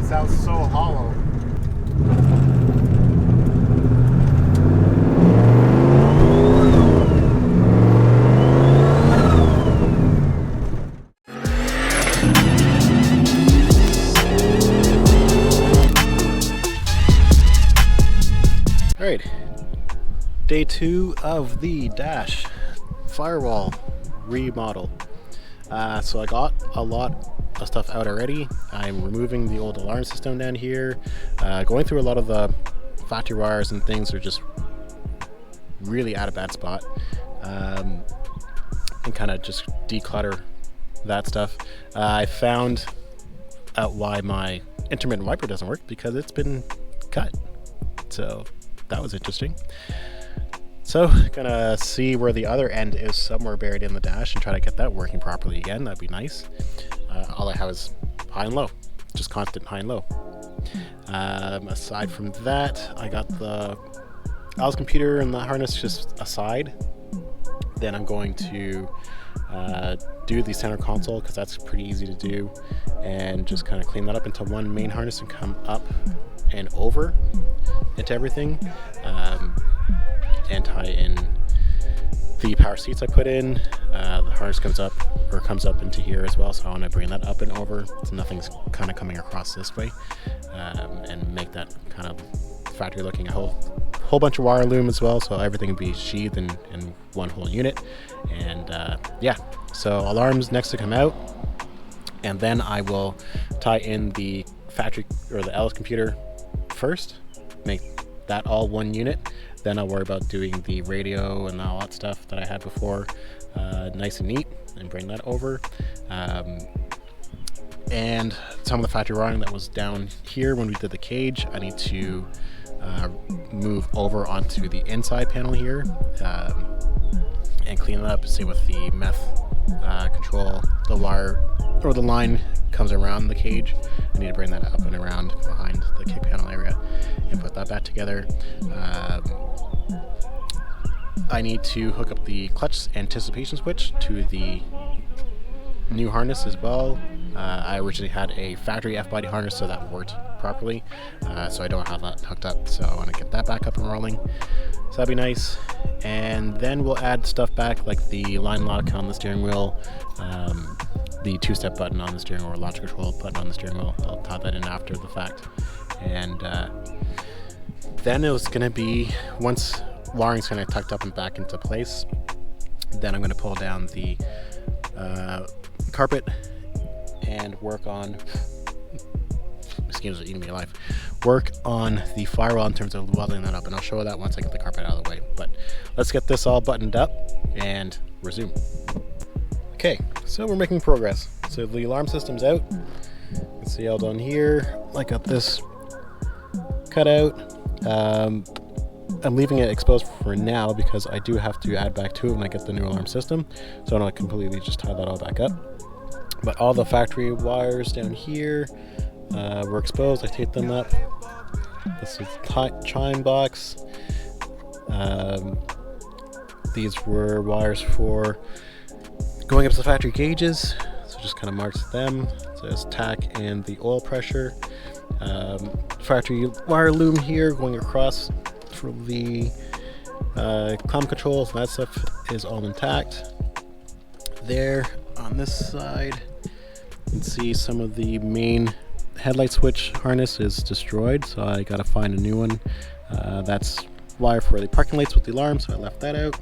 sounds so hollow. Alright, day 2 of the dash firewall remodel. So I got a lot of stuff out already. I'm removing the old alarm system down here, going through a lot of the factory wires and things are just really at a bad spot, and kind of just declutter that stuff. I found out why my intermittent wiper doesn't work, because it's been cut. So that was interesting. So gonna see where the other end is, somewhere buried in the dash, and try to get that working properly again. That'd be nice. All I have is high and low, just constant high and low. Aside from that, I got the Alice computer and the harness just aside. Then I'm going to do the center console, because that's pretty easy to do, and just kind of clean that up into one main harness and come up and over into everything, and tie in the power seats I put in. The harness comes up into here as well, so I want to bring that up and over so nothing's kind of coming across this way, and make that kind of factory looking. A whole bunch of wire loom as well, so everything will be sheathed in one whole unit. And yeah, so alarms next to come out, and then I will tie in the factory or the Alice computer first, make that all one unit. Then I'll worry about doing the radio and all that stuff that I had before, nice and neat, and bring that over. And some of the factory wiring that was down here when we did the cage, I need to move over onto the inside panel here, and clean it up. Same with the meth control. The wire or the line comes around the cage. I need to bring that up and around behind the kick panel area and put that back together. I need to hook up the clutch anticipation switch to the new harness as well. I originally had a factory fbody harness, so that worked properly, so I don't have that hooked up, so I want to get that back up and rolling, so that'd be nice. And then we'll add stuff back, like the line lock on the steering wheel, the two-step button on the steering wheel, or launch control button on the steering wheel. I'll tie that in after the fact. And then it was going to be, once wiring's kind of tucked up and back into place, then I'm going to pull down the carpet and work on, these games are eating me alive, work on the firewall in terms of welding that up, and I'll show that once I get the carpet out of the way. But let's get this all buttoned up and resume. Okay, so we're making progress. So the alarm system's out. You can see all down here. I got this cut out. I'm leaving it exposed for now because I do have to add back to it when I get the new alarm system, so I don't completely just tie that all back up. But all the factory wires down here were exposed. I taped them up. This is chime box. These were wires for going up to the factory gauges, so just kind of marks them. So it's tack and the oil pressure. Factory wire loom here going across for the climate controls, and that stuff is all intact. There on this side, you can see some of the main headlight switch harness is destroyed, so I gotta find a new one. That's wire for the parking lights with the alarm, so I left that out.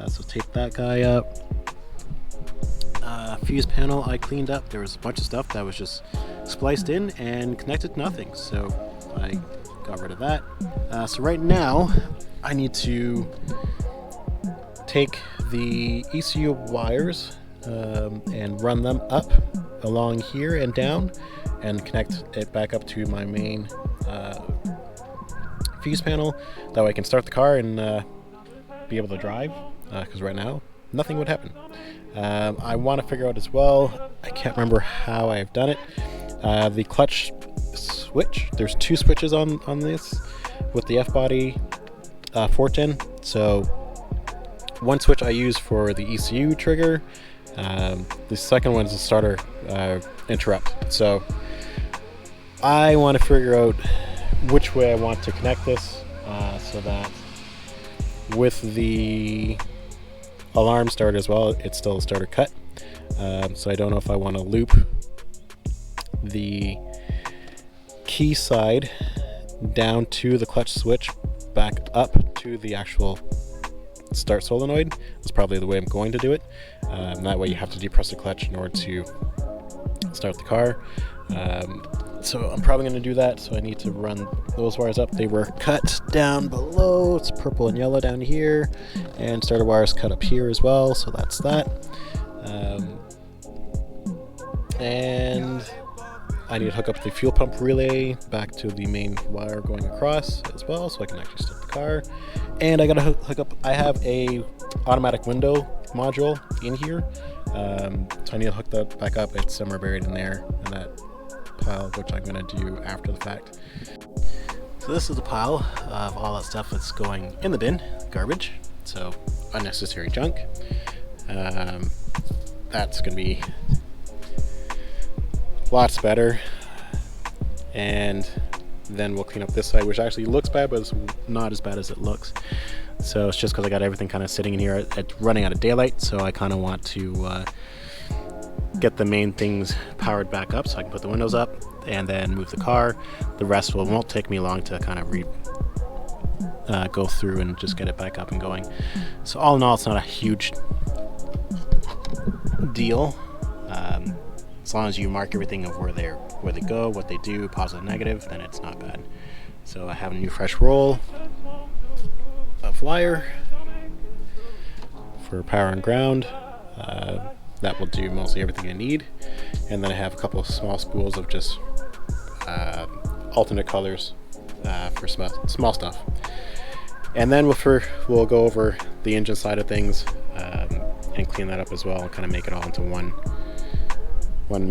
So tape that guy up. Fuse panel I cleaned up. There was a bunch of stuff that was just spliced in and connected to nothing, so I got rid of that. So right now I need to take the ECU wires and run them up along here and down and connect it back up to my main fuse panel. That way I can start the car and be able to drive, because right now nothing would happen. I want to figure out as well, I can't remember how I've done it, the clutch switch. There's two switches on this with the F-body 410. So one switch I use for the ECU trigger. The second one is the starter interrupt. So I want to figure out which way I want to connect this so that with the alarm start as well, it's still a starter cut. So I don't know if I want to loop the key side down to the clutch switch, back up to the actual start solenoid. That's probably the way I'm going to do it. That way you have to depress the clutch in order to start the car. So I'm probably going to do that. So I need to run those wires up. They were cut down below. It's purple and yellow down here, and starter wires cut up here as well. So that's that. And I need to hook up the fuel pump relay back to the main wire going across as well, so I can actually start the car. And I gotta hook up, I have a automatic window module in here, so I need to hook that back up. It's somewhere buried in there in that pile, which I'm gonna do after the fact. So this is the pile of all that stuff that's going in the bin, garbage, so unnecessary junk. That's gonna be lots better, and then we'll clean up this side, which actually looks bad, but it's not as bad as it looks. So it's just because I got everything kind of sitting in here. It's running out of daylight, so I kind of want to get the main things powered back up so I can put the windows up and then move the car. The rest won't take me long to kind of go through and just get it back up and going. So all in all, it's not a huge deal. As long as you mark everything of where they go, what they do, positive, negative, then it's not bad. So I have a new fresh roll of wire for power and ground. That will do mostly everything I need. And then I have a couple of small spools of just alternate colors for small stuff. And then we'll go over the engine side of things and clean that up as well, and kind of make it all into one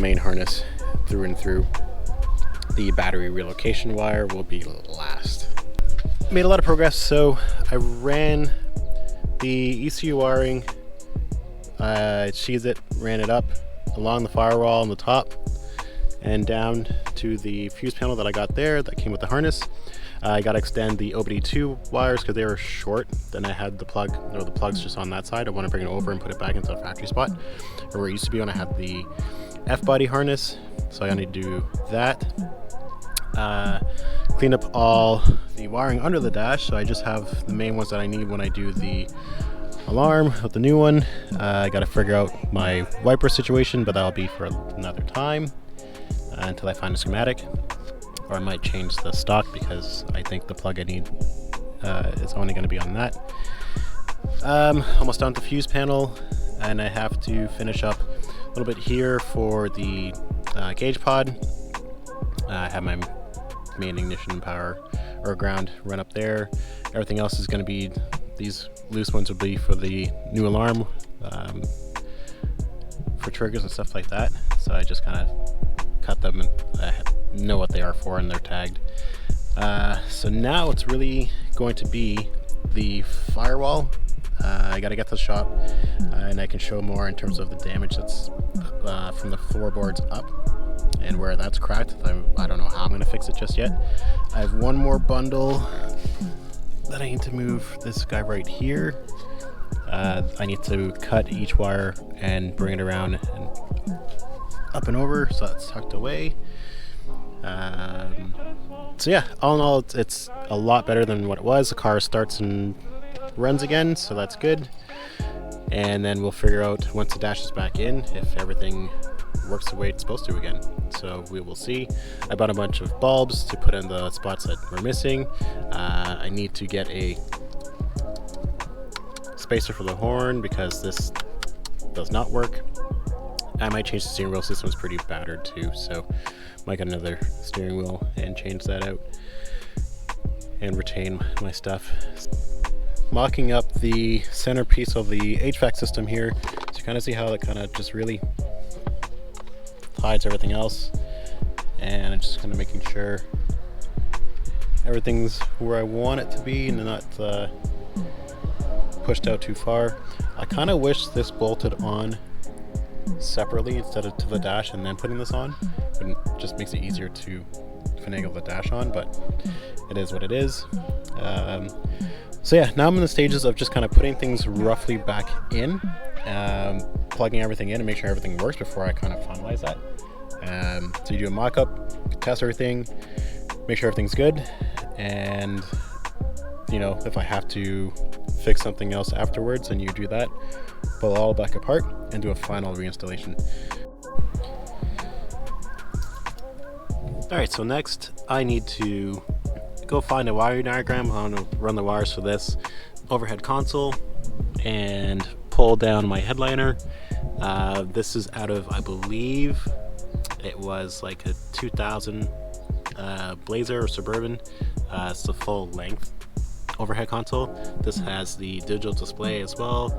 main harness through and through. The battery relocation wire will be last. Made a lot of progress. So I ran the ECU wiring, sheathed it, ran it up along the firewall on the top and down to the fuse panel that I got there that came with the harness. I got to extend the fbody 2 wires because they were short. Then I had the plugs just on that side. I want to bring it over and put it back into the factory spot, or where it used to be when I had the fbody harness. So I need to do that. Clean up all the wiring under the dash, so I just have the main ones that I need when I do the alarm with the new one. I got to figure out my wiper situation, but that'll be for another time until I find a schematic, or I might change the stock because I think the plug I need is only going to be on that. Almost done with the fuse panel, and I have to finish up a little bit here for the gauge pod. I have my main ignition power or ground run up there. Everything else is going to be, these loose ones will be for the new alarm, for triggers and stuff like that. So I just kind of cut them, and I know what they are for, and they're tagged. So now it's really going to be the firewall. I got to get to the shop, and I can show more in terms of the damage that's from the floorboards up and where that's cracked. I don't know how I'm going to fix it just yet. I have one more bundle that I need to move. This guy right here. I need to cut each wire and bring it around and up and over, so that's tucked away. So yeah, all in all, it's a lot better than what it was. The car starts and runs again, so that's good. And then we'll figure out, once the dash is back in, if everything works the way it's supposed to again. So we will see. I bought a bunch of bulbs to put in the spots that were missing. I need to get a spacer for the horn because this does not work. I might change the steering wheel system. It's pretty battered too, so might get another steering wheel and change that out and retain my stuff. Mocking up the centerpiece of the HVAC system here to kind of see how it kind of just really hides everything else, and I'm just kind of making sure everything's where I want it to be and not pushed out too far. I kind of wish this bolted on separately instead of to the dash and then putting this on, but it just makes it easier to finagle the dash on, but it is what it is. So yeah, now I'm in the stages of just kind of putting things roughly back in, plugging everything in and make sure everything works before I kind of finalize that. So you do a mock-up, test everything, make sure everything's good, and you know, if I have to fix something else afterwards, and you do that, pull it all back apart and do a final reinstallation. Alright, so next I need to go find a wiring diagram. I'm going to run the wires for this overhead console and pull down my headliner. This is out of, I believe it was like a 2000 Blazer or Suburban. It's the full length overhead console. This has the digital display as well,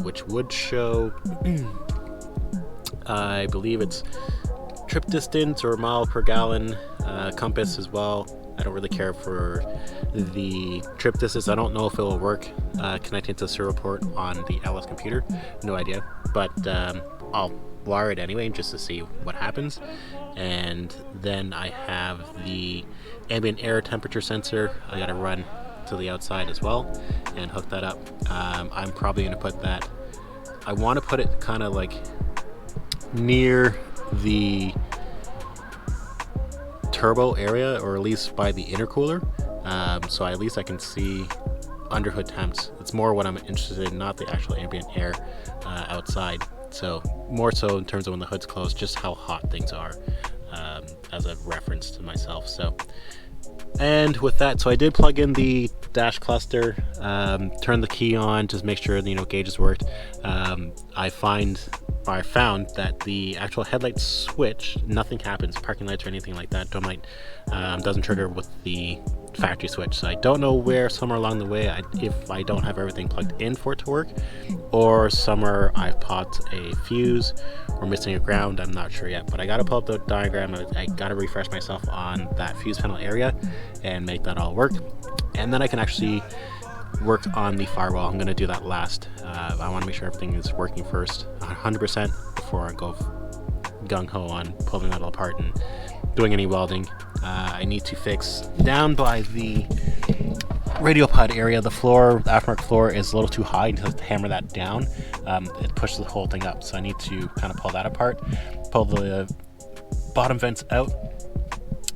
which would show I believe it's trip distance or mile per gallon, compass as well. I don't really care for the trip distance. I don't know if it will work connecting to serial port on the LS computer, no idea, but I'll wire it anyway just to see what happens. And then I have the ambient air temperature sensor I gotta run to the outside as well and hook that up. I'm probably going to put that, I want to put it kind of like near the turbo area, or at least by the intercooler, so at least I can see underhood temps. It's more what I'm interested in, not the actual ambient air outside. So more so in terms of when the hood's closed, just how hot things are, as a reference to myself. So, and with that, so I did plug in the dash cluster, turn the key on, just make sure the gauges worked. I found that the actual headlight switch, nothing happens, parking lights or anything like that, doesn't trigger with the factory switch. So I don't know where somewhere along the way, if I don't have everything plugged in for it to work, or somewhere I've popped a fuse or missing a ground. I'm not sure yet, but I gotta pull up the diagram. I gotta refresh myself on that fuse panel area and make that all work, and then I can actually work on the firewall. I'm gonna do that last. I want to make sure everything is working first 100% before I go gung-ho on pulling that all apart and doing any welding. I need to fix down by the radio pod area. The floor, the aftermarket floor, is a little too high to hammer that down. It pushes the whole thing up, so I need to kind of pull that apart, pull the bottom vents out,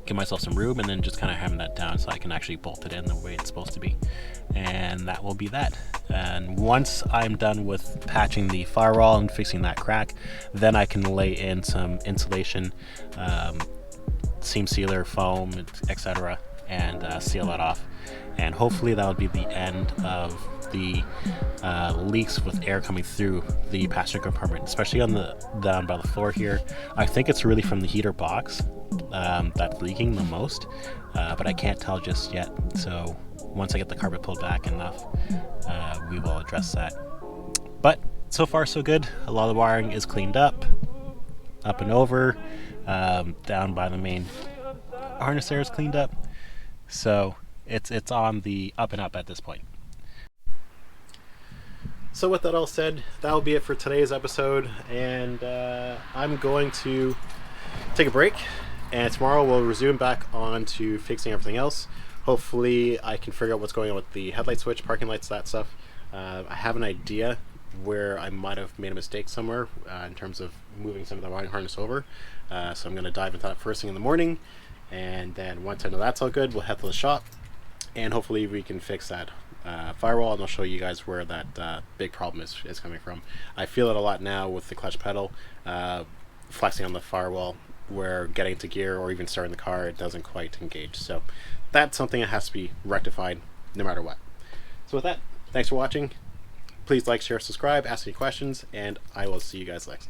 give myself some room, and then just kind of hammer that down so I can actually bolt it in the way it's supposed to be. And that will be that. And once I'm done with patching the firewall and fixing that crack, then I can lay in some insulation, seam sealer, foam, etc., and seal that off. And hopefully that will be the end of the leaks with air coming through the passenger compartment, especially on the down by the floor here. I think it's really from the heater box that's leaking the most, but I can't tell just yet. So once I get the carpet pulled back enough, we will address that. But so far so good. A lot of the wiring is cleaned up and over, down by the main harness there is cleaned up, so it's on the up and up at this point. So with that all said, that'll be it for today's episode, and I'm going to take a break, and tomorrow we'll resume back on to fixing everything else. Hopefully I can figure out what's going on with the headlight switch, parking lights, that stuff. I have an idea where I might have made a mistake somewhere in terms of moving some of the wiring harness over. So I'm going to dive into that first thing in the morning, and then once I know that's all good, we'll head to the shop, and hopefully we can fix that firewall, and I'll show you guys where that big problem is coming from. I feel it a lot now with the clutch pedal flexing on the firewall, where getting to gear or even starting the car, it doesn't quite engage. So that's something that has to be rectified no matter what. So with that, thanks for watching. Please like, share, subscribe, ask any questions, and I will see you guys next.